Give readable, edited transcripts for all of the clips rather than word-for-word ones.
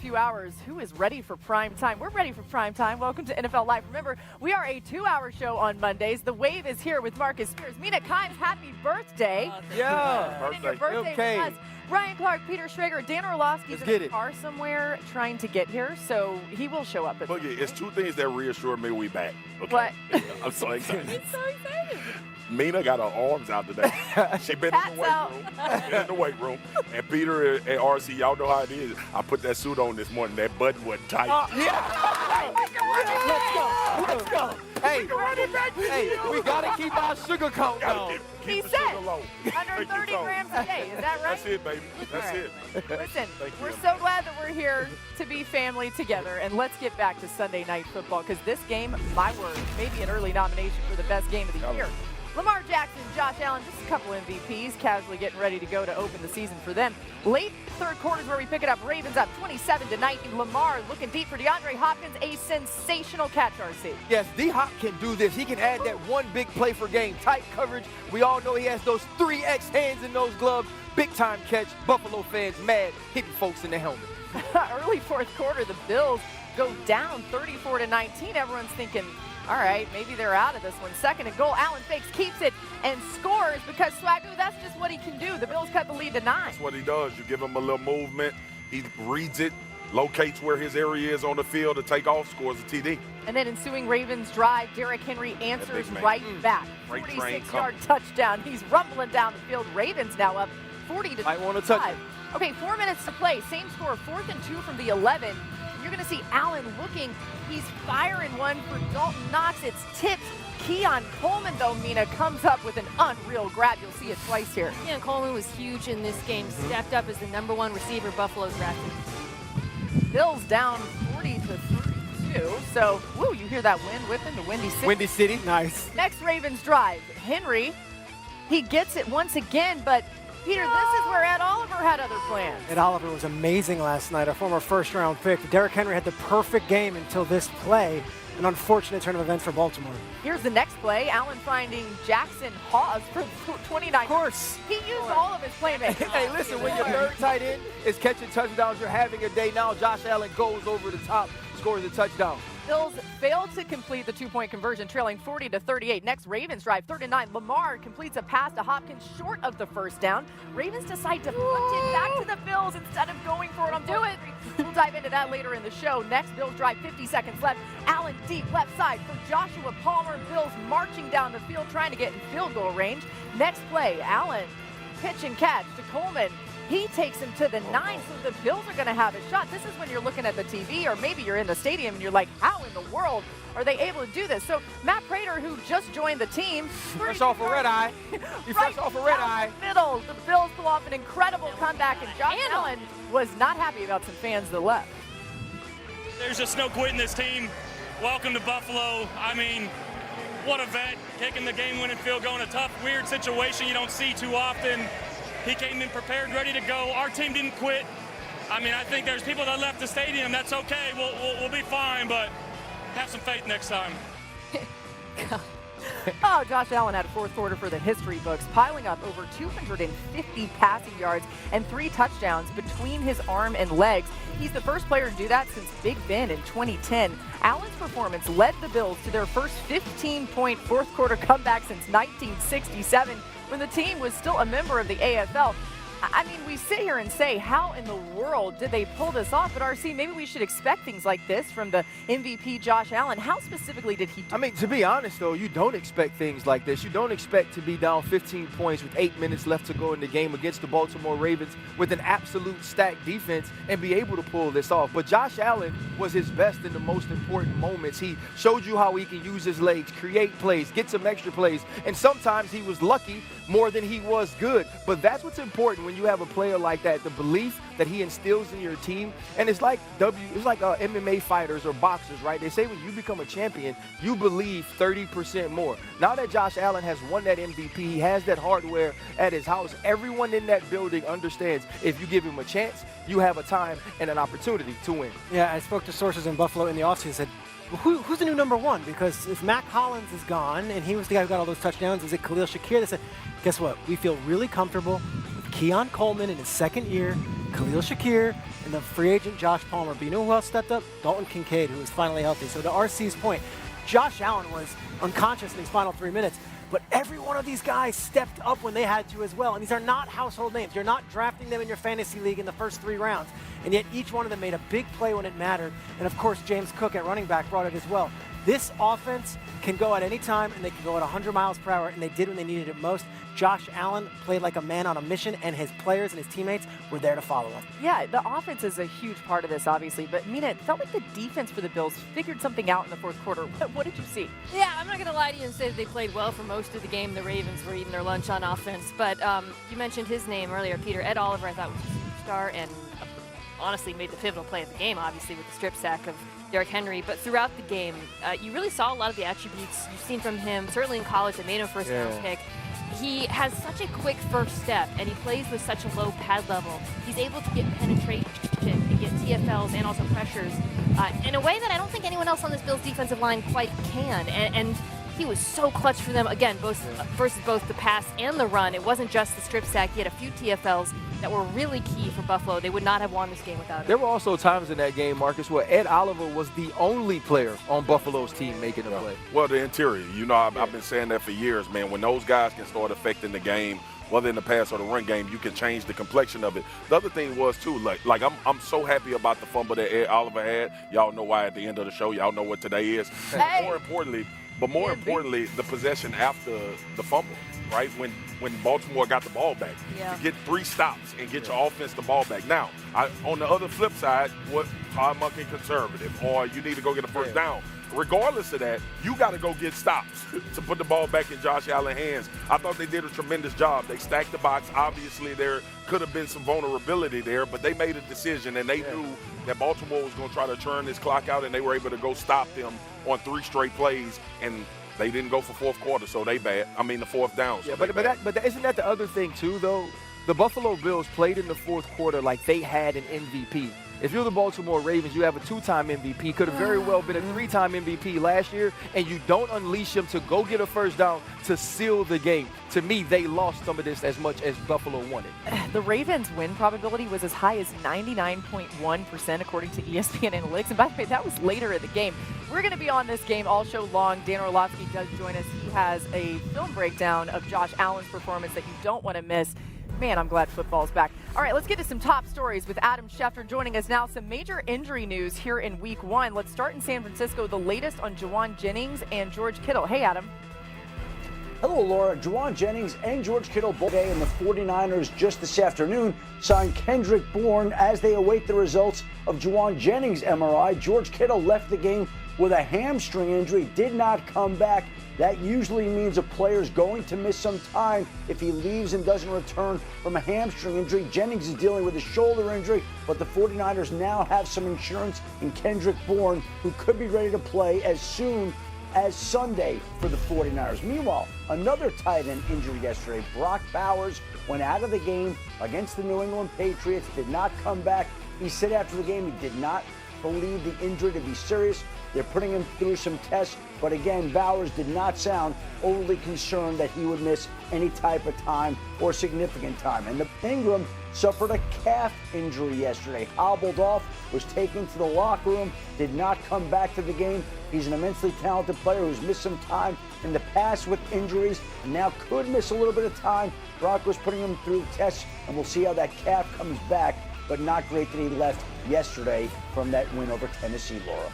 few hours, who is ready for prime time? We're ready for prime time. Welcome to NFL Live. Remember, we are a 2-hour show on Mondays. The Wave is here with Marcus Spears. Mina Kimes, happy birthday. Yeah. Your birthday okay. with us. Ryan Clark, Peter Schrager, Dan Orlovsky's in a car somewhere trying to get here, so he will show up. Boogie, it's two things that reassure me we back. Okay? What? I'm so excited. He's so excited. Mina got her arms out today. She been in the weight room. And Peter and RC, y'all know how it is. I put that suit on this morning. That button wasn't tight. Let's go. Hey, we got to keep our sugar count down. He said under 30 grams a day. Is that right? That's it, baby. That's it. Listen, we're so glad that we're here to be family together. And let's get back to Sunday Night Football, because this game, my word, maybe an early nomination for the best game of the year. Lamar Jackson, Josh Allen, just a couple MVPs, casually getting ready to go to open the season for them. Late third quarter is where we pick it up. Ravens up 27-19. Lamar looking deep for DeAndre Hopkins, a sensational catch, RC. Yes, D-Hop can do this. He can add that one big play for game. Tight coverage. We all know he has those 3X hands in those gloves. Big-time catch. Buffalo fans mad, hitting folks in the helmet. Early fourth quarter, the Bills go down 34-19. Everyone's thinking, all right, maybe they're out of this one. Second and goal, Allen fakes, keeps it, and scores because Swagoo, that's just what he can do. The Bills cut the lead to 9. That's what he does. You give him a little movement. He reads it, locates where his area is on the field to take off, scores a TD. And then ensuing Ravens drive, Derrick Henry answers right back. 46-yard touchdown. He's rumbling down the field. Ravens now up 40-5. Might want to touch it. Okay, 4 minutes to play. Same score, 4th and 2 from the 11. You're going to see Allen looking. He's firing one for Dalton Knox. It's tipped. Keon Coleman, though, Mina, comes up with an unreal grab. You'll see it twice here. Keon Coleman was huge in this game. Stepped up as the #1 receiver Buffalo's drafted. Bills down 40-32. So, woo, you hear that wind whipping, the Windy City. Windy City, nice. Next Ravens drive. Henry, he gets it once again, but Peter, this is where Ed Oliver had other plans. Ed Oliver was amazing last night, a former first-round pick. Derrick Henry had the perfect game until this play. An unfortunate turn of events for Baltimore. Here's the next play. Allen finding Jackson Hawes for 29. Of course. He used all of his playmakers. Hey, listen, when your third tight end is catching touchdowns, you're having a day. Now Josh Allen goes over the top, scores a touchdown. Bills failed to complete the 2-point conversion, trailing 40-38. Next, Ravens drive 3rd and 9. Lamar completes a pass to Hopkins short of the first down. Ravens decide to punt it back to the Bills instead of going for it on do it. We'll dive into that later in the show. Next, Bills drive 50 seconds left. Allen deep left side for Joshua Palmer. Bills marching down the field trying to get in field goal range. Next play, Allen pitch and catch to Coleman. He takes him to the 9, so the Bills are going to have a shot. This is when you're looking at the TV, or maybe you're in the stadium and you're like, how in the world are they able to do this? So Matt Prater, who just joined the team. Fresh off a red eye. Fresh off a red eye. Middle. The Bills pull off an incredible comeback, and Josh Allen was not happy about some fans that left. There's just no quitting this team. Welcome to Buffalo. I mean, what a vet, kicking the game-winning field goal in a tough, weird situation you don't see too often. He came in prepared, ready to go. Our team didn't quit. I mean, I think there's people that left the stadium. That's okay. We'll be fine, but have some faith next time. Oh, Josh Allen had a fourth quarter for the history books, piling up over 250 passing yards and 3 touchdowns between his arm and legs. He's the first player to do that since Big Ben in 2010. Allen's performance led the Bills to their first 15-point fourth quarter comeback since 1967, when the team was still a member of the AFL. I mean, we sit here and say, how in the world did they pull this off? But RC, maybe we should expect things like this from the MVP Josh Allen. How specifically did he do it? I mean, to be honest, though, you don't expect things like this. You don't expect to be down 15 points with 8 minutes left to go in the game against the Baltimore Ravens with an absolute stacked defense and be able to pull this off. But Josh Allen was his best in the most important moments. He showed you how he can use his legs, create plays, get some extra plays, and sometimes he was lucky more than he was good. But that's what's important when you have a player like that, the belief that he instills in your team. And it's like MMA fighters or boxers, right? They say when you become a champion, you believe 30% more. Now that Josh Allen has won that MVP, he has that hardware at his house. Everyone in that building understands if you give him a chance, you have a time and an opportunity to win. Yeah, I spoke to sources in Buffalo in the offseason and said, who's the new #1? Because if Mac Hollins is gone and he was the guy who got all those touchdowns, is it Khalil Shakir? They said, guess what? We feel really comfortable with Keon Coleman in his second year, Khalil Shakir, and the free agent Josh Palmer. But you know who else stepped up? Dalton Kincaid, who was finally healthy. So to RC's point, Josh Allen was unconscious in these final 3 minutes, but every one of these guys stepped up when they had to as well. And these are not household names. You're not drafting them in your fantasy league in the first 3 rounds. And yet each one of them made a big play when it mattered. And of course, James Cook at running back brought it as well. This offense can go at any time, and they can go at 100 miles per hour, and they did when they needed it most. Josh Allen played like a man on a mission, and his players and his teammates were there to follow him. Yeah, the offense is a huge part of this, obviously. But, Mina, it felt like the defense for the Bills figured something out in the fourth quarter. What did you see? Yeah, I'm not going to lie to you and say that they played well for most of the game. The Ravens were eating their lunch on offense. But you mentioned his name earlier, Peter. Ed Oliver, I thought, was a superstar and honestly made the pivotal play of the game, obviously, with the strip sack of Derrick Henry. But throughout the game, you really saw a lot of the attributes you've seen from him, certainly in college. They made him first-round pick. He has such a quick first step, and he plays with such a low pad level. He's able to get penetration and get TFLs and also pressures in a way that I don't think anyone else on this Bills defensive line quite can. And he was so clutch for them, again, versus both the pass and the run. It wasn't just the strip sack. He had a few TFLs that were really key for Buffalo. They would not have won this game without him. There were also times in that game, Marcus, where Ed Oliver was the only player on Buffalo's team making a play. Well, the interior, you know, I've been saying that for years, man. When those guys can start affecting the game, whether in the pass or the run game, you can change the complexion of it. The other thing was, too, like I'm so happy about the fumble that Ed Oliver had. Y'all know why at the end of the show. Y'all know what today is. Hey. More importantly, the possession after the fumble, right? When Baltimore got the ball back, to get 3 stops and get your offense the ball back. Now, on the other flip side, what Todd Monken conservative, or you need to go get a first down. Regardless of that, you got to go get stops to put the ball back in Josh Allen's hands. I thought they did a tremendous job. They stacked the box. Obviously, there could have been some vulnerability there, but they made a decision, and they knew that Baltimore was going to try to churn this clock out, and they were able to go stop them on 3 straight plays, and they didn't go for fourth quarter, so they bad. I mean, the fourth down. So but isn't that the other thing, too, though? The Buffalo Bills played in the fourth quarter like they had an MVP. If you're the Baltimore Ravens, you have a 2-time MVP, could have very well been a 3-time MVP last year, and you don't unleash him to go get a first down to seal the game. To me, they lost some of this as much as Buffalo wanted. The Ravens' win probability was as high as 99.1% according to ESPN Analytics. And by the way, that was later in the game. We're going to be on this game all show long. Dan Orlovsky does join us. He has a film breakdown of Josh Allen's performance that you don't want to miss. Man, I'm glad football's back. All right, let's get to some top stories with Adam Schefter joining us now. Some major injury news here in Week 1. Let's start in San Francisco, the latest on Juwan Jennings and George Kittle. Hey, Adam. Hello, Laura. Juwan Jennings and George Kittle both today, and the 49ers just this afternoon signed Kendrick Bourne as they await the results of Juwan Jennings' MRI. George Kittle left the game with a hamstring injury, did not come back. That usually means a player's going to miss some time if he leaves and doesn't return from a hamstring injury. Jennings is dealing with a shoulder injury, but the 49ers now have some insurance in Kendrick Bourne, who could be ready to play as soon as Sunday for the 49ers. Meanwhile, another tight end injury yesterday. Brock Bowers went out of the game against the New England Patriots, did not come back. He said after the game he did not believe the injury to be serious. They're putting him through some tests, but again, Bowers did not sound overly concerned that he would miss any type of time or significant time. And Ingram suffered a calf injury yesterday, hobbled off, was taken to the locker room, did not come back to the game. He's an immensely talented player who's missed some time in the past with injuries and now could miss a little bit of time. Brock was putting him through the tests, and we'll see how that calf comes back, but not great that he left yesterday from that win over Tennessee, Laura.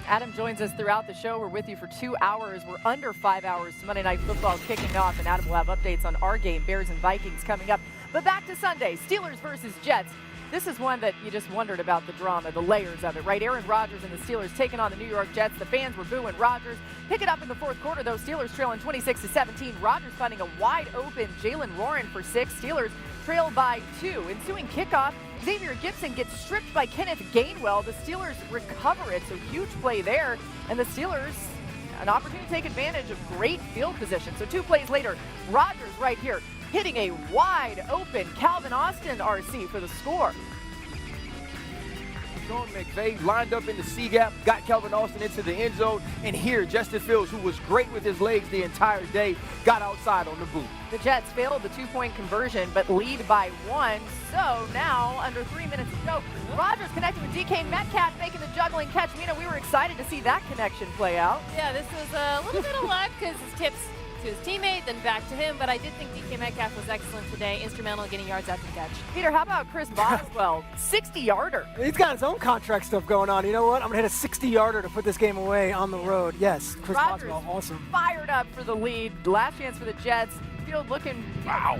Adam joins us throughout the show. We're with you for 2 hours. We're under 5 hours. Monday Night Football kicking off, and Adam will have updates on our game, Bears and Vikings, coming up. But back to Sunday, Steelers versus Jets. This is one that you just wondered about the drama, the layers of it, right? Aaron Rodgers and the Steelers taking on the New York Jets. The fans were booing Rodgers. Pick it up in the fourth quarter, though. Steelers trailing 26-17. Rodgers finding a wide-open Jalen Warren for 6. Steelers trail by 2. Ensuing kickoff, Xavier Gipson gets stripped by Kenneth Gainwell. The Steelers recover it, so huge play there. And the Steelers, an opportunity to take advantage of great field position. So 2 plays later, Rodgers right here, hitting a wide open Calvin Austin RC for the score. Sean McVay lined up in the C gap, got Calvin Austin into the end zone, and here Justin Fields, who was great with his legs the entire day, got outside on the boot. The Jets failed the 2-point conversion, but lead by 1. So now, under 3 minutes to go, Rodgers connecting with DK Metcalf, making the juggling catch. Mina, we were excited to see that connection play out. Yeah, this was a little bit of luck because his tips to his teammate, then back to him. But I did think DK Metcalf was excellent today, instrumental in getting yards after the catch. Peter, how about Chris Boswell? 60-yarder. He's got his own contract stuff going on. You know what? I'm going to hit a 60-yarder to put this game away on the road. Yes, Chris Rodgers Boswell, awesome. Fired up for the lead. Last chance for the Jets. Field looking. Wow.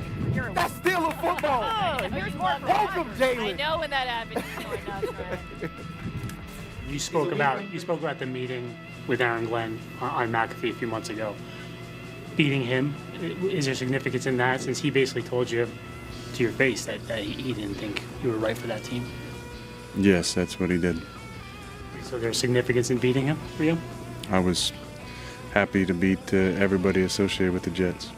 That's still a football. Oh, here's more for Welcome, Rodgers. Jalen. I know when that happens. You're going nuts, right? You spoke about the meeting with Aaron Glenn on McAfee a few months ago. Beating him, is there significance in that, since he basically told you to your face that he didn't think you were right for that team? Yes, that's what he did. So there's significance in beating him for you? I was happy to beat everybody associated with the Jets.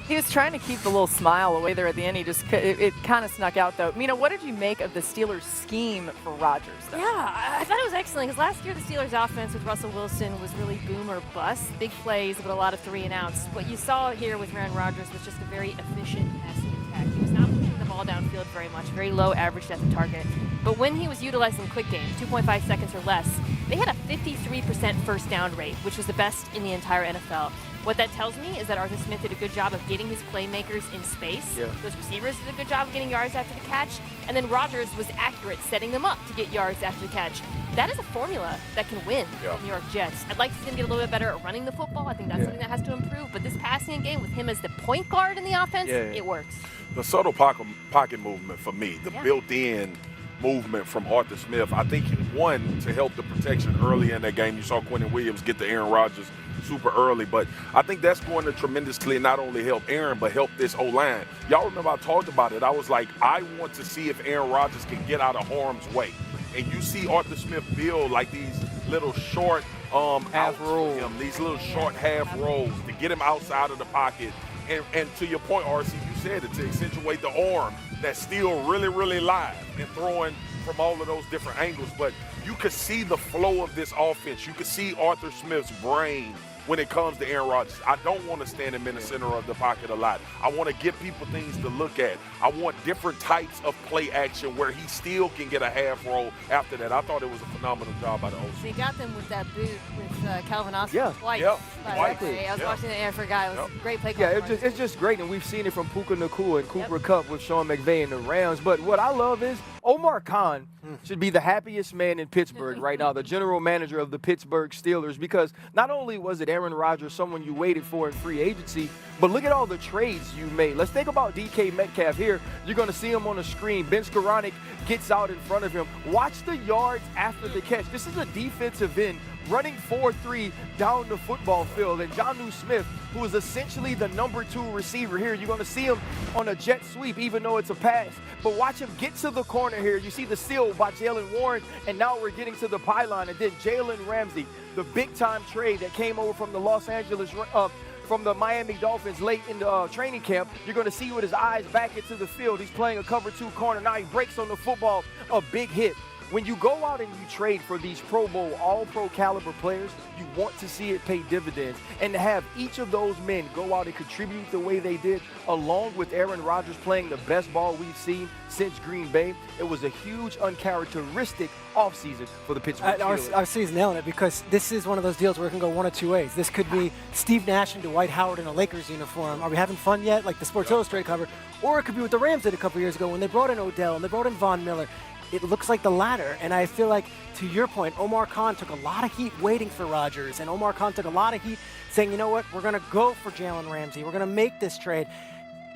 He was trying to keep the little smile away there at the end. It kind of snuck out, though. Mina, what did you make of the Steelers' scheme for Rodgers, though? Yeah, I thought it was excellent because last year the Steelers' offense with Russell Wilson was really boom or bust. Big plays, but a lot of 3-and-outs. What you saw here with Aaron Rodgers was just a very efficient passing attack. He was not pushing the ball downfield very much, very low average depth of target. But when he was utilizing quick game, 2.5 seconds or less, they had a 53% first down rate, which was the best in the entire NFL. What that tells me is that Arthur Smith did a good job of getting his playmakers in space. Yeah. Those receivers did a good job of getting yards after the catch. And then Rodgers was accurate setting them up to get yards after the catch. That is a formula that can win the New York Jets. I'd like to see them get a little bit better at running the football. I think that's something that has to improve. But this passing game with him as the point guard in the offense, it works. The subtle pocket movement for me, the built-in movement from Arthur Smith, I think, one, to help the protection early in that game. You saw Quentin Williams get to Aaron Rodgers super early, but I think that's going to tremendously not only help Aaron, but help this O-line. Y'all remember I talked about it. I was like, I want to see if Aaron Rodgers can get out of harm's way. And you see Arthur Smith build like these little short half rolls, these little short half rolls to get him outside of the pocket. And to your point, RC, you said it, to accentuate the arm that's still really, really live and throwing from all of those different angles. But you could see the flow of this offense. You could see Arthur Smith's brain when it comes to Aaron Rodgers. I don't want to stand him in the center of the pocket a lot. I want to give people things to look at. I want different types of play action where he still can get a half roll after that. I thought it was a phenomenal job by the OC. They got them with that boot with Calvin Austin twice. Exactly. I was watching the air for a guy. It was a great play. It's just great, and we've seen it from Puka Nacua and Cooper Kupp with Sean McVay and the Rams. But what I love is Omar Khan should be the happiest man in Pittsburgh right now, the general manager of the Pittsburgh Steelers, because not only was it Aaron Rodgers, someone you waited for in free agency, but look at all the trades you made. Let's think about DK Metcalf here. You're going to see him on the screen. Ben Skoranek gets out in front of him. Watch the yards after the catch. This is a defensive end running 4-3 down the football field. And Jonnu Smith, who is essentially the number 2 receiver here, you're going to see him on a jet sweep, even though it's a pass. But watch him get to the corner here. You see the steal by Jalen Warren, and now we're getting to the pylon. And then Jalen Ramsey, the big-time trade that came over from the from the Miami Dolphins late in the training camp. You're going to see with his eyes back into the field. He's playing a cover 2 corner. Now he breaks on the football, a big hit. When you go out and you trade for these Pro Bowl, all-pro caliber players, you want to see it pay dividends. And to have each of those men go out and contribute the way they did, along with Aaron Rodgers playing the best ball we've seen since Green Bay, it was a huge, uncharacteristic offseason for the Pittsburgh Steelers. RC's nailing it, because this is one of those deals where it can go one of two ways. This could be Steve Nash and Dwight Howard in a Lakers uniform. Are we having fun yet? Like the Sports Illustrated cover. Or it could be what the Rams did a couple years ago when they brought in Odell and they brought in Von Miller. It looks like the latter, and I feel like, to your point, Omar Khan took a lot of heat waiting for Rodgers, and Omar Khan took a lot of heat saying, you know what, we're going to go for Jalen Ramsey. We're going to make this trade.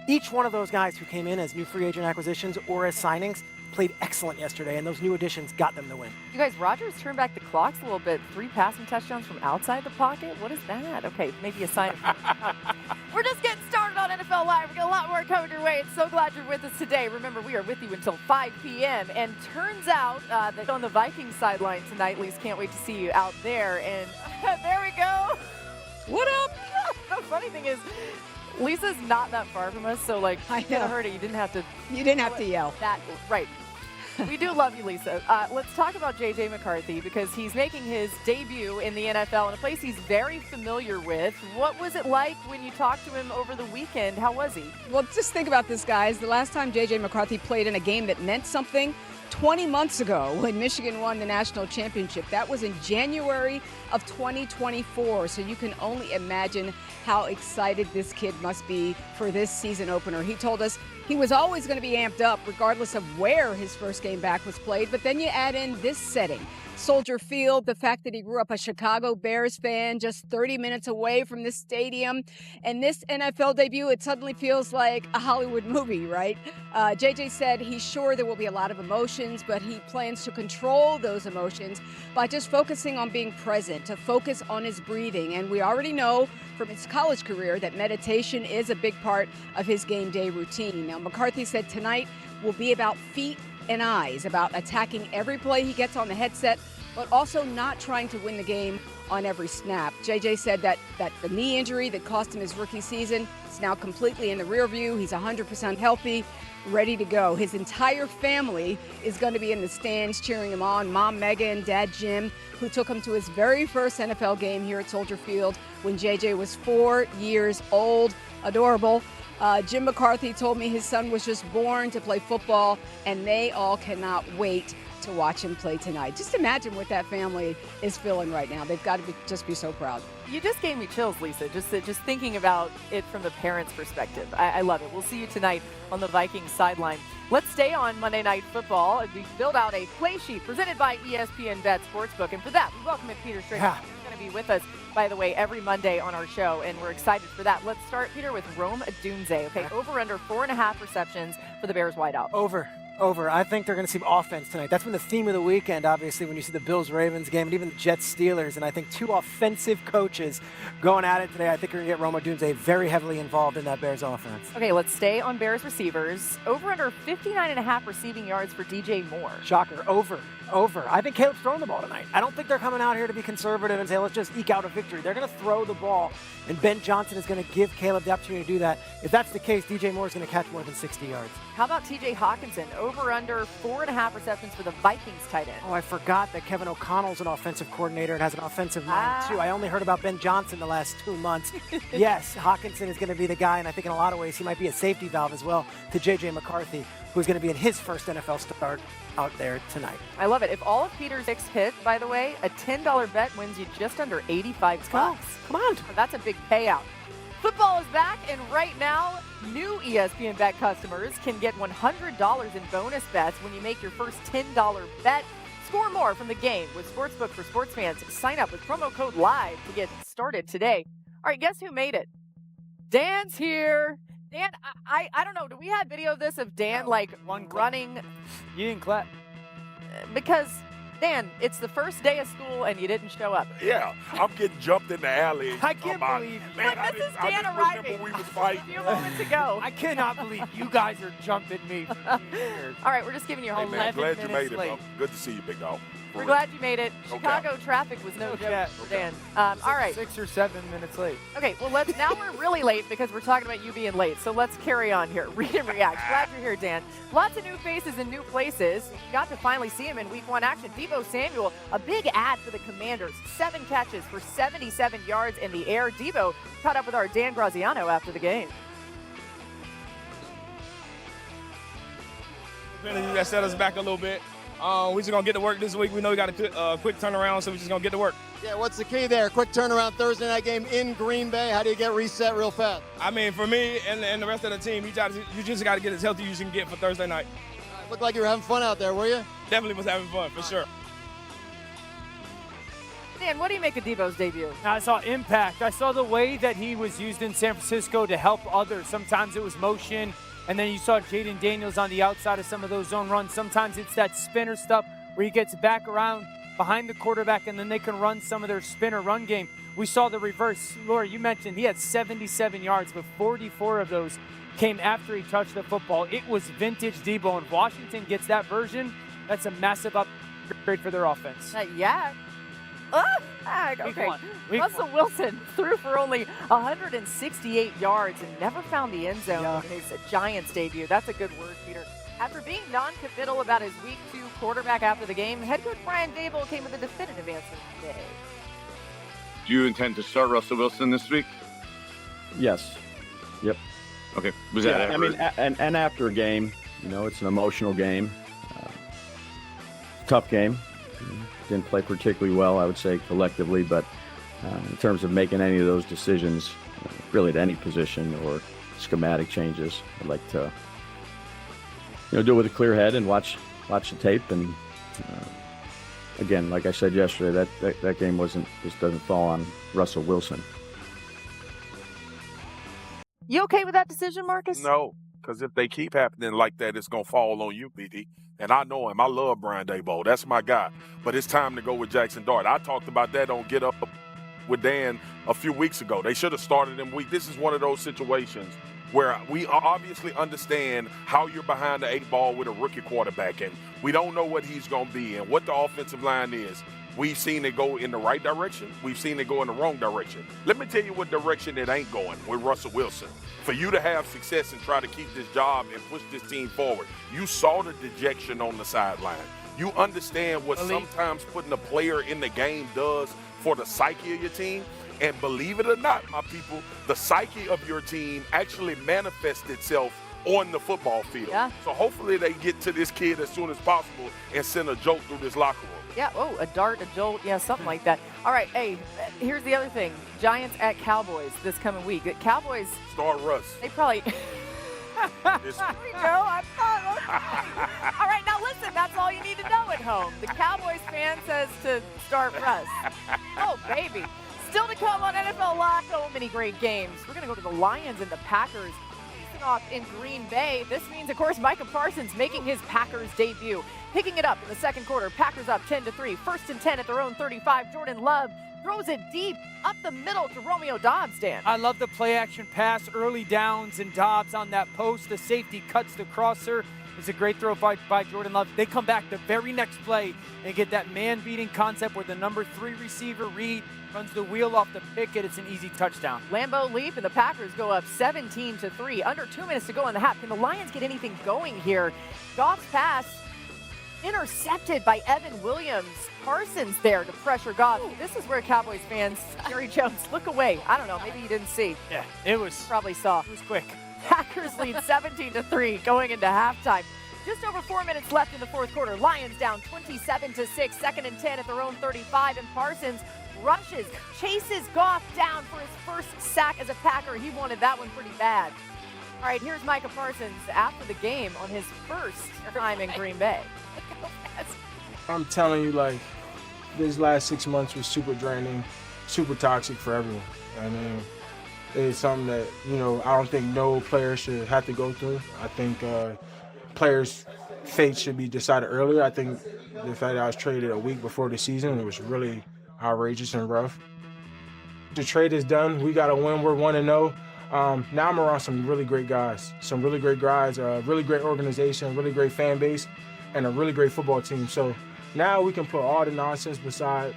Each one of those guys who came in as new free agent acquisitions or as signings played excellent yesterday, and those new additions got them the win. You guys, Rodgers turned back the clocks a little bit. 3 passing touchdowns from outside the pocket? What is that? Okay, maybe a sign. We're just getting started on NFL Live. We got a lot more coming your way. And so glad you're with us today. Remember, we are with you until 5 p.m. And turns out that on the Vikings sideline tonight, Lise, can't wait to see you out there. And there we go. What up? The funny thing is, Lisa's not that far from us, so like, I could have heard it. You didn't have to. You didn't have to yell. That right. We do love you, Lisa. Let's talk about J.J. McCarthy because he's making his debut in the NFL in a place he's very familiar with. What was it like when you talked to him over the weekend? How was he? Well, just think about this, guys. The last time J.J. McCarthy played in a game that meant something, 20 months ago when Michigan won the national championship. That was in January of 2024. So you can only imagine how excited this kid must be for this season opener. He told us he was always going to be amped up regardless of where his first game back was played. But then you add in this setting. Soldier Field, the fact that he grew up a Chicago Bears fan just 30 minutes away from this stadium. And this NFL debut, it suddenly feels like a Hollywood movie, right? JJ said he's sure there will be a lot of emotions, but he plans to control those emotions by just focusing on being present, to focus on his breathing. And we already know from his college career that meditation is a big part of his game day routine. Now, McCarthy said tonight will be about feet and eyes, about attacking every play he gets on the headset, but also not trying to win the game on every snap. JJ said that the knee injury that cost him his rookie season is now completely in the rear view. He's 100% healthy, ready to go. His entire family is going to be in the stands cheering him on. Mom Megan, Dad Jim, who took him to his very first NFL game here at Soldier Field when JJ was 4 years old. Adorable. Jim McCarthy told me his son was just born to play football, and they all cannot wait to watch him play tonight. Just imagine what that family is feeling right now. They've got to just be so proud. You just gave me chills, Lisa, just thinking about it from the parents' perspective. I love it. We'll see you tonight on the Vikings sideline. Let's stay on Monday Night Football. We filled out a play sheet presented by ESPN Bet Sportsbook, and for that, we welcome in Peter Strickland. He's going to be with us, by the way, every Monday on our show, and we're excited for that. Let's start, Peter, with Rome Odunze. Okay, over under 4.5 receptions for the Bears wideout. Over. I think they're going to see offense tonight. That's been the theme of the weekend, obviously, when you see the Bills-Ravens game and even the Jets-Steelers. And I think two offensive coaches going at it today. I think we're going to get Rome Odunze very heavily involved in that Bears offense. Okay, let's stay on Bears receivers. Over under 59.5 receiving yards for DJ Moore. Shocker. Over. I think Caleb's throwing the ball tonight. I don't think they're coming out here to be conservative and say, let's just eke out a victory. They're going to throw the ball, and Ben Johnson is going to give Caleb the opportunity to do that. If that's the case, DJ Moore is going to catch more than 60 yards. How about TJ Hawkinson? Over under 4.5 receptions for the Vikings tight end. Oh, I forgot that Kevin O'Connell's an offensive coordinator and has an offensive mind, too. I only heard about Ben Johnson the last 2 months. Yes, Hawkinson is going to be the guy, and I think in a lot of ways he might be a safety valve as well to J.J. McCarthy, who's going to be in his first NFL start out there tonight. I love it. If all of Peter's picks hit, by the way, a $10 bet wins you just under 85 bucks. Come on. That's a big payout. Football is back, and right now, new ESPN Bet customers can get $100 in bonus bets when you make your first $10 bet. Score more from the game with Sportsbook for sports fans. Sign up with promo code LIVE to get started today. All right, guess who made it? Dan's here. Dan, I don't know. Do we have video of this of Dan running? You didn't clap. Because, Dan, it's the first day of school and you didn't show up. Yeah, I'm getting jumped in the alley. I can't believe. Man, But this is I Dan just arriving remember we was fighting. a few moments ago. I cannot believe you guys are jumping me. All right, we're just giving you Hey, 11 man, glad minutes you made it, late. bro. Good to see you, big dog. For We're real. glad you made it. No Chicago traffic was no joke cap. for Dan. All right. 6 or 7 minutes late. Okay, well, now we're really late because we're talking about you being late. So let's carry on here. Read and react. Glad you're here, Dan. Lots of new faces in new places. You got to finally see him in week 1 action. Deebo Samuel, a big ad for the Commanders. 7 catches for 77 yards in the air. Deebo caught up with our Dan Graziano after the game. That set us back a little bit. We're just going to get to work this week. We know we got a quick turnaround, so we're just going to get to work. Yeah, what's the key there? Quick turnaround Thursday night game in Green Bay. How do you get reset real fast? I mean, for me and the rest of the team, you just got to get as healthy as you can get for Thursday night. Looked like you were having fun out there, were you? Definitely was having fun, for sure. Dan, what do you make of Deebo's debut? I saw impact. I saw the way that he was used in San Francisco to help others. Sometimes it was motion, and then you saw Jayden Daniels on the outside of some of those zone runs. Sometimes it's that spinner stuff where he gets back around behind the quarterback, and then they can run some of their spinner run game. We saw the reverse. Laura, you mentioned he had 77 yards, but 44 of those came after he touched the football. It was vintage Deebo, and Washington gets that version. That's a massive upgrade for their offense. Yeah. Okay. Russell Wilson threw for only 168 yards and never found the end zone in his Giants debut. That's a good word, Peter. After being non-committal about his Week 2 quarterback after the game, head coach Brian Daboll came with a definitive answer today. Do you intend to start Russell Wilson this week? Yes. Yep. Okay. Was that I mean, and after a game, it's an emotional game. Tough game. Didn't play particularly well, I would say, collectively, but in terms of making any of those decisions, really at any position or schematic changes, I'd like to do it with a clear head and watch the tape. And again, like I said yesterday, that game doesn't fall on Russell Wilson. You okay with that decision, Marcus? No, because if they keep happening like that, it's going to fall on you, BD. And I know him. I love Brian Daboll. That's my guy. But it's time to go with Jackson Dart. I talked about that on Get Up with Dan a few weeks ago. They should have started him week. This is one of those situations where we obviously understand how you're behind the 8 ball with a rookie quarterback, and we don't know what he's going to be and what the offensive line is. We've seen it go in the right direction. We've seen it go in the wrong direction. Let me tell you what direction it ain't going with Russell Wilson. For you to have success and try to keep this job and push this team forward, you saw the dejection on the sideline. You understand what sometimes putting a player in the game does for the psyche of your team. And believe it or not, my people, the psyche of your team actually manifests itself on the football field. Yeah. So hopefully they get to this kid as soon as possible and send a jolt through this locker room. Yeah, a dart, a jolt, yeah, something like that. All right, hey, here's the other thing. Giants at Cowboys this coming week. The Cowboys. Start Russ. They probably. There we go. I thought. All right, now listen, that's all you need to know at home. The Cowboys fan says to start Russ. Oh, baby. Still to come on NFL Live. So many great games. We're going to go to the Lions and the Packers facing off in Green Bay. This means, of course, Micah Parsons making his Packers debut. Picking it up in the second quarter. Packers up 10-3. 1st and 10 at their own 35. Jordan Love throws it deep up the middle to Romeo Doubs, Dan. I love the play-action pass, early downs, and Doubs on that post. The safety cuts the crosser. It's a great throw by Jordan Love. They come back the very next play and get that man-beating concept where the number 3 receiver, Reed, runs the wheel off the picket. It's an easy touchdown. Lambeau Leap and the Packers go up 17-3. Under 2 minutes to go in the half. Can the Lions get anything going here? Goff's pass intercepted by Evan Williams. Parsons there to pressure Goff. This is where Cowboys fans, Jerry Jones, look away. I don't know, maybe you didn't see. Yeah, it was. Probably saw. It was quick. Packers lead 17-3 going into halftime. Just over 4 minutes left in the fourth quarter. Lions down 27-6, 2nd and 10 at their own 35, and Parsons rushes, chases Goff down for his first sack as a Packer. He wanted that one pretty bad. All right, here's Micah Parsons after the game on his first time in Green Bay. I'm telling you, this last 6 months was super draining, super toxic for everyone. I mean, it's something that, I don't think no player should have to go through. I think players' fate should be decided earlier. I think the fact that I was traded a week before the season, it was really outrageous and rough. The trade is done. We got to win. We're 1-0. Now I'm around some really great guys, really great organization, really great fan base, and a really great football team. So now we can put all the nonsense beside.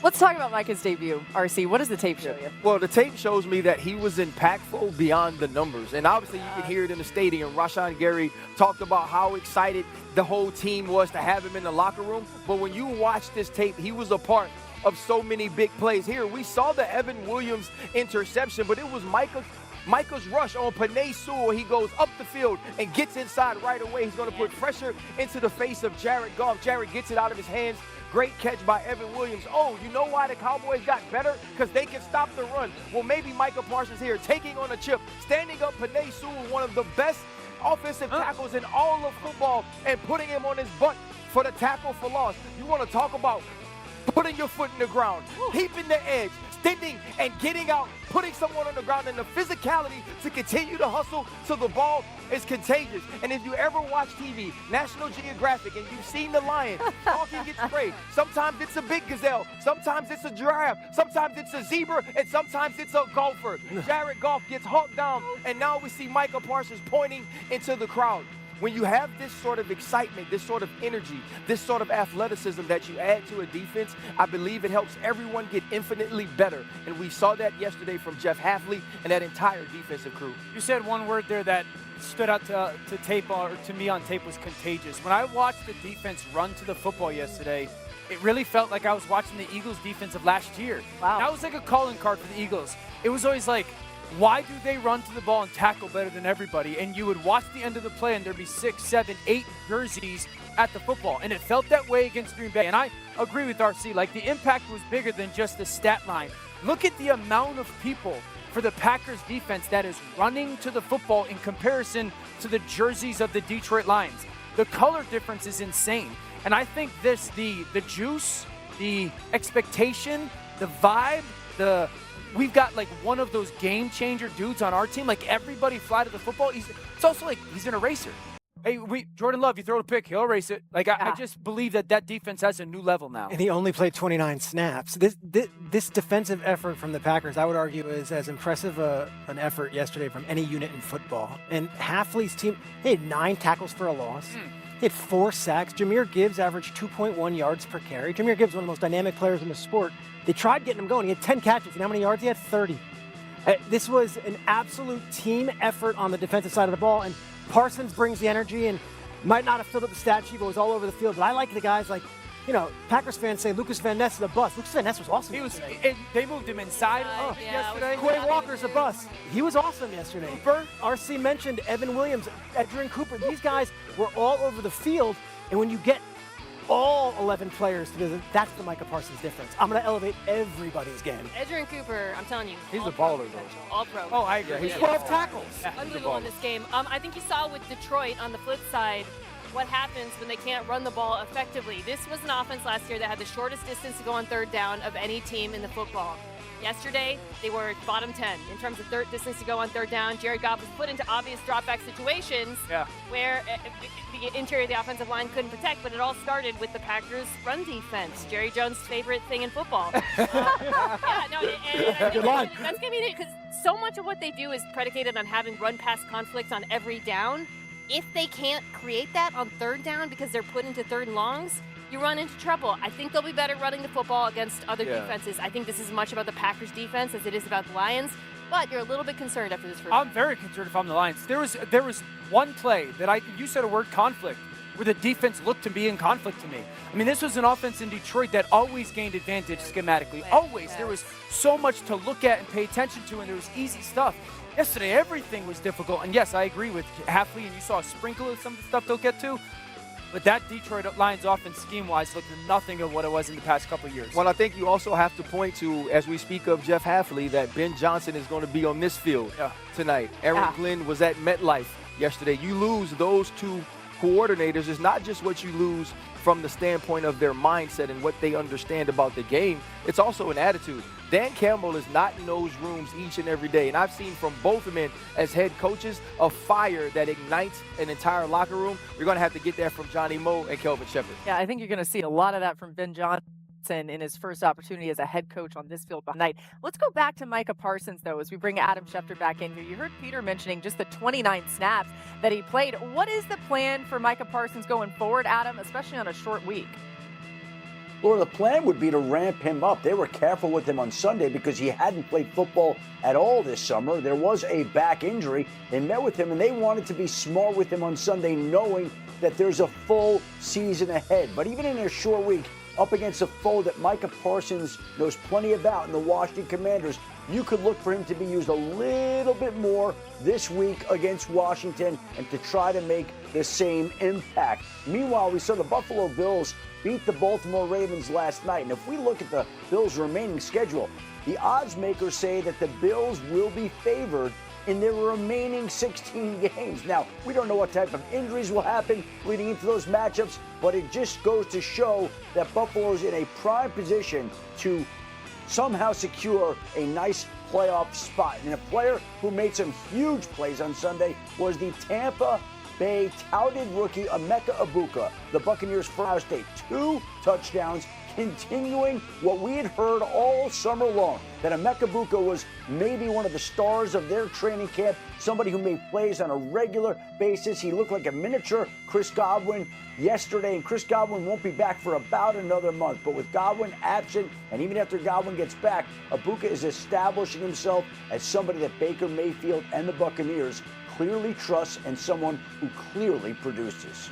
Let's talk about Micah's debut, RC. What does the tape show you? Well, the tape shows me that he was impactful beyond the numbers. And obviously you can hear it in the stadium. Rashawn Gary talked about how excited the whole team was to have him in the locker room. But when you watch this tape, he was a part of so many big plays. Here, we saw the Evan Williams interception, but it was Micah's rush on Penei Sewell. He goes up the field and gets inside right away. He's going to put pressure into the face of Jared Goff. Jared gets it out of his hands. Great catch by Evan Williams. Oh, you know why the Cowboys got better? Because they can stop the run. Well, maybe Micah Parsons here taking on a chip, standing up Penei Sewell, one of the best offensive tackles in all of football, and putting him on his butt for the tackle for loss. You want to talk about putting your foot in the ground, keeping the edge, standing and getting out, putting someone on the ground, and the physicality to continue to hustle so the ball is contagious. And if you ever watch TV, National Geographic, and you've seen the lion, talking gets sprayed. Sometimes it's a big gazelle, sometimes it's a giraffe, sometimes it's a zebra, and sometimes it's a golfer. Jared Goff gets hawked down, and now we see Micah Parsons pointing into the crowd. when you have this sort of excitement, this sort of energy, this sort of athleticism that you add to a defense, I believe it helps everyone get infinitely better. And we saw that yesterday from Jeff Hafley and that entire defensive crew. You said one word there that stood out to tape, or to me on tape, was contagious. When I watched the defense run to the football yesterday, it really felt like I was watching the Eagles defense of last year. Wow. That was like a calling card for the Eagles. It was always like, why do they run to the ball and tackle better than everybody? And you would watch the end of the play and there'd be 6, 7, 8 jerseys at the football. And it felt that way against Green Bay. And I agree with RC, like the impact was bigger than just the stat line. Look at the amount of people for the Packers defense that is running to the football in comparison to the jerseys of the Detroit Lions. The color difference is insane. And I think the juice, the expectation, the vibe, we've got like one of those game changer dudes on our team. Like everybody fly to the football. It's also like he's an eraser. Hey, Jordan Love, you throw the pick, he'll erase it. Like I just believe that defense has a new level now. And he only played 29 snaps. This defensive effort from the Packers, I would argue, is as impressive an effort yesterday from any unit in football. And Hafley's team, they had 9 tackles for a loss. He had 4 sacks. Jahmyr Gibbs averaged 2.1 yards per carry. Jahmyr Gibbs, one of the most dynamic players in the sport. They tried getting him going. He had 10 catches. And how many yards? He had 30. This was an absolute team effort on the defensive side of the ball. And Parsons brings the energy and might not have filled up the stat sheet, but was all over the field. But I like the guys like, Packers fans say Lucas Van Ness is a bust. Lucas Van Ness was awesome. They moved him inside yesterday. Quay Walker's a bust. He was awesome yesterday. Cooper. RC mentioned Evan Williams, Edgerrin Cooper. These guys were all over the field. And when you get all 11 players together, that's the Micah Parsons difference. I'm going to elevate everybody's game. Edgerrin Cooper, I'm telling you. He's a baller, though. All pro. Oh, I agree. He's 12 tackles. Unbelievable in this game. I think you saw with Detroit on the flip side what happens when they can't run the ball effectively. This was an offense last year that had the shortest distance to go on third down of any team in the football. Yesterday, they were bottom 10 in terms of distance to go on third down. Jared Goff was put into obvious drop-back situations where the interior of the offensive line couldn't protect, but it all started with the Packers' run defense, Jerry Jones' favorite thing in football. Good line. That's going to be it, because so much of what they do is predicated on having run-pass conflict on every down. If they can't create that on third down because they're put into third and longs, you run into trouble. I think they'll be better running the football against other defenses. I think this is as much about the Packers defense as it is about the Lions, but you're a little bit concerned after this first I'm very concerned if I'm the Lions. There was one play that you said a word, conflict, where the defense looked to be in conflict to me. I mean, this was an offense in Detroit that always gained advantage schematically. Always. There was so much to look at and pay attention to, and there was easy stuff. Yesterday, everything was difficult. And yes, I agree with Hafley, and you saw a sprinkle of some of the stuff they'll get to. But that Detroit Lions offense scheme-wise looked nothing of what it was in the past couple of years. Well, I think you also have to point to, as we speak of Jeff Hafley, that Ben Johnson is going to be on this field tonight. Aaron Glenn was at MetLife yesterday. You lose those 2 coordinators. It's not just what you lose from the standpoint of their mindset and what they understand about the game. It's also an attitude. Dan Campbell is not in those rooms each and every day. And I've seen from both of them as head coaches a fire that ignites an entire locker room. We're going to have to get that from Johnny Moe and Kelvin Shepherd. Yeah, I think you're going to see a lot of that from Ben Johnson in his first opportunity as a head coach on this field tonight. Let's go back to Micah Parsons, though, as we bring Adam Schefter back in here. You heard Peter mentioning just the 29 snaps that he played. What is the plan for Micah Parsons going forward, Adam, especially on a short week? Laura, the plan would be to ramp him up. They were careful with him on Sunday because he hadn't played football at all this summer. There was a back injury. They met with him, and they wanted to be smart with him on Sunday, knowing that there's a full season ahead. But even in a short week, up against a foe that Micah Parsons knows plenty about in the Washington Commanders, you could look for him to be used a little bit more this week against Washington and to try to make the same impact. Meanwhile, we saw the Buffalo Bills beat the Baltimore Ravens last night. And if we look at the Bills' remaining schedule, the odds makers say that the Bills will be favored in their remaining 16 games. Now, we don't know what type of injuries will happen leading into those matchups, but it just goes to show that Buffalo's in a prime position to somehow secure a nice playoff spot. And a player who made some huge plays on Sunday was the Tampa Bay touted rookie Emeka Egbuka. The Buccaneers for Ohio State, 2 touchdowns, continuing what we had heard all summer long, that Emeka Egbuka was maybe one of the stars of their training camp, somebody who made plays on a regular basis. He looked like a miniature Chris Godwin yesterday, and Chris Godwin won't be back for about another month. But with Godwin absent, and even after Godwin gets back, Egbuka is establishing himself as somebody that Baker Mayfield and the Buccaneers clearly trust and someone who clearly produces.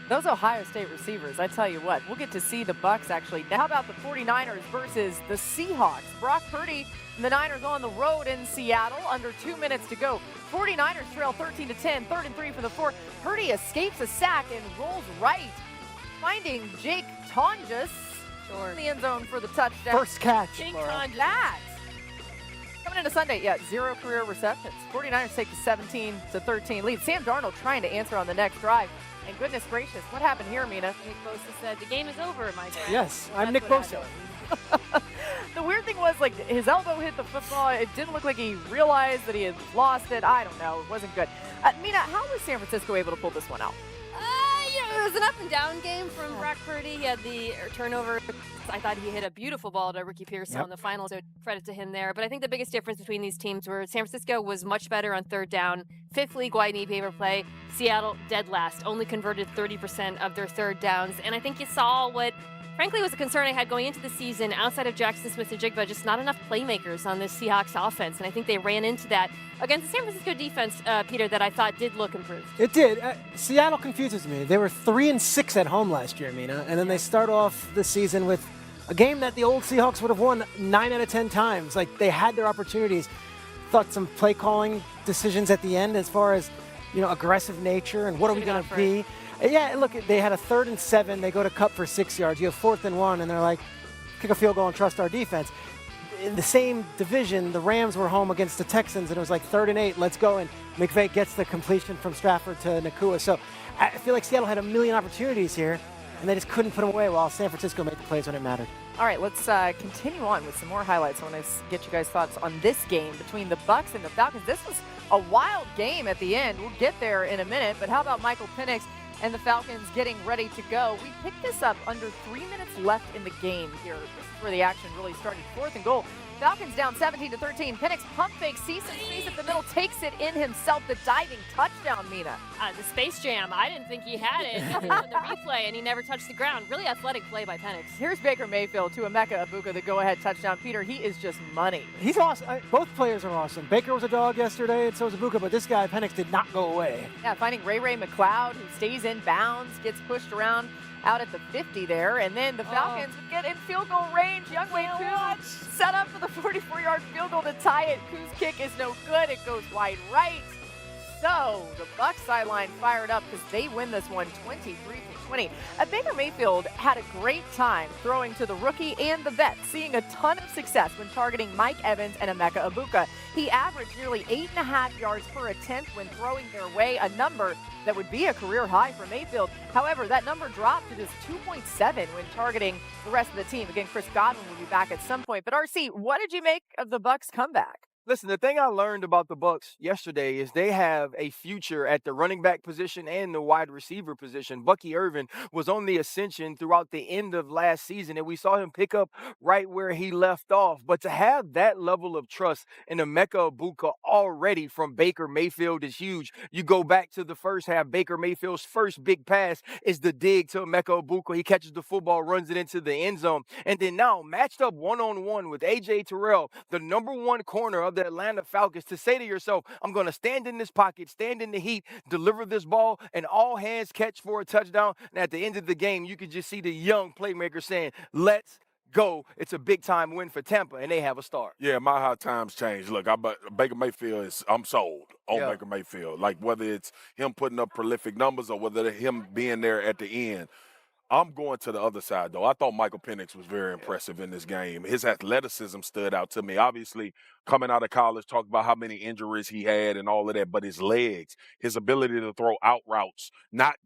Those Ohio State receivers, I tell you what, we'll get to see the Bucs actually. Now, how about the 49ers versus the Seahawks? Brock Purdy and the Niners on the road in Seattle, under 2 minutes to go. 49ers trail 13-10, 3rd and 3 for the 4. Purdy escapes a sack and rolls right, finding Jake Tonjes in the end zone for the touchdown. First catch. Jake Tonjes. Coming into Sunday, 0 career receptions. 49ers take the 17-13 lead. Sam Darnold trying to answer on the next drive. And goodness gracious, what happened here, Mina? Nick Bosa said, the game is over, Michael. Yes, I'm Nick Bosa. The weird thing was, like, his elbow hit the football. It didn't look like he realized that he had lost it. I don't know. It wasn't good. Mina, how was San Francisco able to pull this one out? It was an up and down game from Brock Purdy. He had the turnover. I thought he hit a beautiful ball to Ricky Pearson on the final, so credit to him there. But I think the biggest difference between these teams were San Francisco was much better on 3rd down, 5th league-wide in paper play. Seattle dead last, only converted 30% of their 3rd downs. And I think you saw what, frankly, was a concern I had going into the season outside of Jackson Smith-Njigba, just not enough playmakers on this Seahawks offense. And I think they ran into that against the San Francisco defense, Peter, that I thought did look improved. It did. Seattle confuses me. They were 3-6 at home last year, Mina, and then they start off the season with a game that the old Seahawks would have won 9 out of 10 times. Like, they had their opportunities. Thought some play calling decisions at the end as far as, aggressive nature and what are we going to be. Yeah, look, they had a 3rd and 7. They go to Cup for 6 yards. You have 4th and 1, and they're like, kick a field goal and trust our defense. In the same division, the Rams were home against the Texans, and it was like 3rd and 8, let's go. And McVay gets the completion from Stafford to Nakua. So I feel like Seattle had a million opportunities here, and they just couldn't put them away while San Francisco made the plays when it mattered. All right, let's continue on with some more highlights. I want to get you guys' thoughts on this game between the Bucs and the Falcons. This was a wild game at the end. We'll get there in a minute, but how about Michael Penix and the Falcons getting ready to go? We picked this up under 3 minutes left in the game here. This is where the action really started. 4th and goal. Falcons down 17-13. Penix pump fake, sees some space at the middle, takes it in himself. The diving touchdown, Mina. The Space Jam. I didn't think he had it on the replay, and he never touched the ground. Really athletic play by Penix. Here's Baker Mayfield to Emeka Egbuka, the go-ahead touchdown. Peter, he is just money. He's awesome. Both players are awesome. Baker was a dog yesterday, and so was Egbuka, but this guy, Penix, did not go away. Yeah, finding Ray McCloud, who stays in bounds, gets pushed around out at the 50 there, and then the Falcons would get in field goal range. Youngway Koo set up for the 44-yard field goal to tie it. Koo's kick is no good. It goes wide right. So the Bucs sideline fired up because they win this one 23-20. Baker Mayfield had a great time throwing to the rookie and the vet, seeing a ton of success when targeting Mike Evans and Emeka Egbuka. He averaged nearly 8.5 yards per attempt when throwing their way, a number that would be a career high for Mayfield. However, that number dropped to just 2.7 when targeting the rest of the team. Again, Chris Godwin will be back at some point. But RC, what did you make of the Bucs comeback? Listen, the thing I learned about the Bucs yesterday is they have a future at the running back position and the wide receiver position. Bucky Irvin was on the ascension throughout the end of last season, and we saw him pick up right where he left off. But to have that level of trust in Emeka Egbuka already from Baker Mayfield is huge. You go back to the first half, Baker Mayfield's first big pass is the dig to Emeka Egbuka. He catches the football, runs it into the end zone. And then now matched up one-on-one with A.J. Terrell, the number one corner of the Atlanta Falcons, to say to yourself, I'm going to stand in this pocket, stand in the heat, deliver this ball, and all hands catch for a touchdown. And at the end of the game, you can just see the young playmaker saying, let's go. It's a big-time win for Tampa, and they have a start. Yeah, my high times change. Look, Baker Mayfield I'm sold on Baker Mayfield. Like, whether it's him putting up prolific numbers or whether him being there at the end. I'm going to the other side, though. I thought Michael Penix was very impressive in this game. His athleticism stood out to me. Obviously, coming out of college, talked about how many injuries he had and all of that, but his legs, his ability to throw out routes, not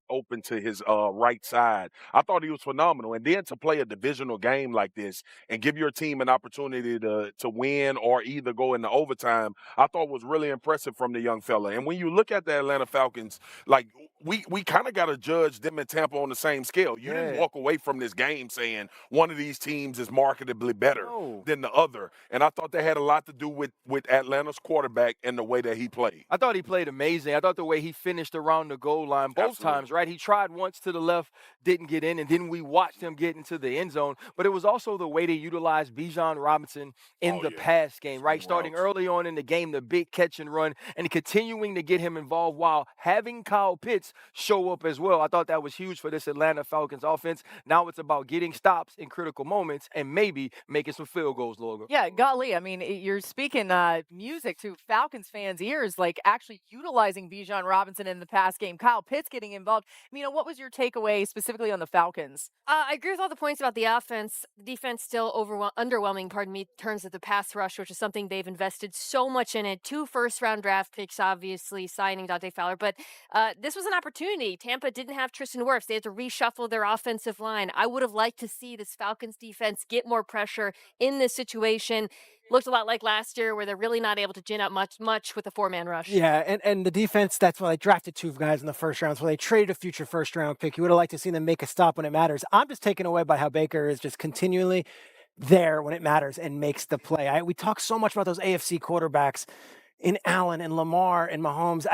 open to his right side. I thought he was phenomenal. And then to play a divisional game like this and give your team an opportunity to win or either go into overtime, I thought was really impressive from the young fella. And when you look at the Atlanta Falcons, like, we kind of got to judge them and Tampa on the same scale. You didn't walk away from this game saying one of these teams is marketably better than the other. And I thought that had a lot to do with Atlanta's quarterback and the way that he played. I thought he played amazing. I thought the way he finished around the goal line both times, right? He tried once to the left, didn't get in, and then we watched him get into the end zone. But it was also the way they utilized Bijan Robinson in the pass game, right? Starting early on in the game, the big catch and run, and continuing to get him involved while having Kyle Pitts show up as well. I thought that was huge for this Atlanta Falcons offense. Now it's about getting stops in critical moments and maybe making some field goals, Logan. Yeah, golly, I mean, you're speaking music to Falcons fans' ears, like actually utilizing Bijan Robinson in the pass game. Kyle Pitts getting involved. What was your takeaway specifically on the Falcons? I agree with all the points about the offense. The defense still underwhelming, in terms of the pass rush, which is something they've invested so much in it. 2 first-round draft picks, obviously, signing Dante Fowler. But this was an opportunity. Tampa didn't have Tristan Wirfs. They had to reshuffle their offensive line. I would have liked to see this Falcons defense get more pressure in this situation. Looked a lot like last year where they're really not able to gin up much with a 4-man rush. Yeah, and the defense, that's why they drafted 2 guys in the first round. So they traded a future first-round pick. You would have liked to see them make a stop when it matters. I'm just taken away by how Baker is just continually there when it matters and makes the play. We talk so much about those AFC quarterbacks in Allen and Lamar and Mahomes.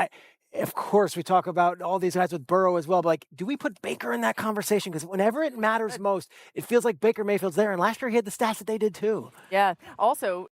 Of course, we talk about all these guys with Burrow as well, but do we put Baker in that conversation? Because whenever it matters most, it feels like Baker Mayfield's there. And last year he had the stats that they did too. Yeah. Also,